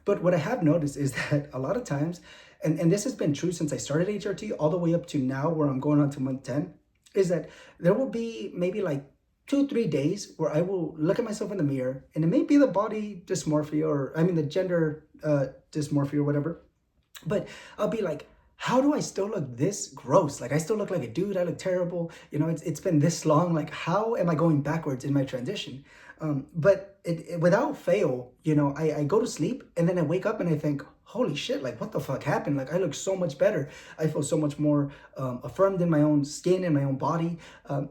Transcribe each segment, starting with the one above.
But what I have noticed is that a lot of times, and this has been true since I started HRT all the way up to now where I'm going on to month 10, is that there will be maybe like 2, 3 days where I will look at myself in the mirror, and it may be the body dysmorphia, or I mean the gender dysmorphia or whatever, but I'll be like, how do I still look this gross? Like I still look like a dude. I look terrible. It's been this long. Like how am I going backwards in my transition? But without fail, I go to sleep and then I wake up and I think, holy shit, like what the fuck happened? Like I look so much better. I feel so much more affirmed in my own skin and my own body.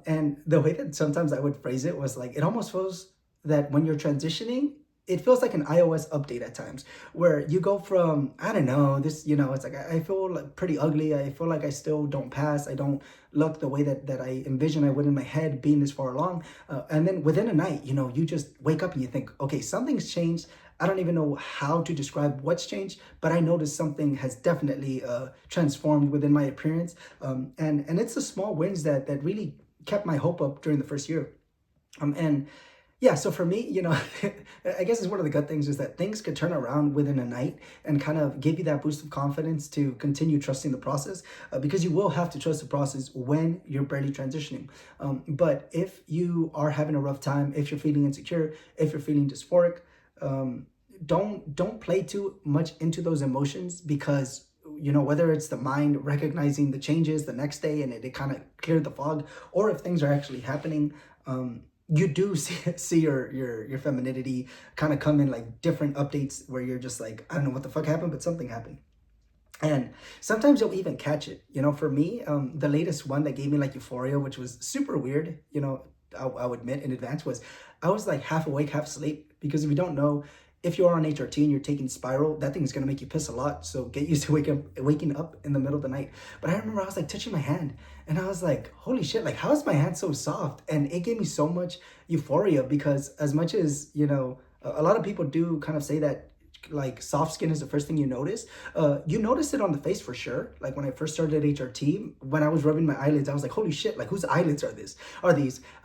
And the way that sometimes I would phrase it was like, it almost feels that when you're transitioning, it feels like an iOS update at times where you go from, I don't know, this, it's like I feel like pretty ugly. I feel like I still don't pass. I don't look the way that I envision I would in my head being this far along. And then within a night, you just wake up and you think, okay, something's changed. I don't even know how to describe what's changed, but I noticed something has definitely transformed within my appearance. And it's the small wins that really kept my hope up during the first year. And yeah, so for me, I guess it's one of the good things is that things could turn around within a night and kind of give you that boost of confidence to continue trusting the process, because you will have to trust the process when you're barely transitioning. But if you are having a rough time, if you're feeling insecure, if you're feeling dysphoric, don't play too much into those emotions, because whether it's the mind recognizing the changes the next day and it kind of cleared the fog, or if things are actually happening, you do see your femininity kind of come in like different updates where you're just like, I don't know what the fuck happened, but something happened. And sometimes you'll even catch it. For me, the latest one that gave me like euphoria, which was super weird, I'll admit in advance, was I was like half awake, half asleep. Because if you don't know, if you are on HRT and you're taking spiral, that thing is gonna make you piss a lot. So get used to waking up in the middle of the night. But I remember I was like touching my hand and I was like, holy shit, like how is my hand so soft? And it gave me so much euphoria, because as much as, a lot of people do kind of say that like soft skin is the first thing you notice. You notice it on the face for sure. Like when I first started HRT, when I was rubbing my eyelids, I was like, holy shit, like whose eyelids are these? I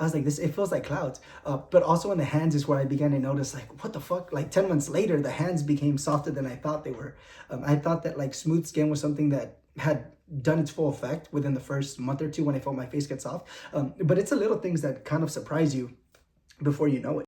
was like, it feels like clouds. But also in the hands is where I began to notice like, what the fuck? Like 10 months later, the hands became softer than I thought they were. I thought that like smooth skin was something that had done its full effect within the first month or two when I felt my face get soft. But it's the little things that kind of surprise you before you know it.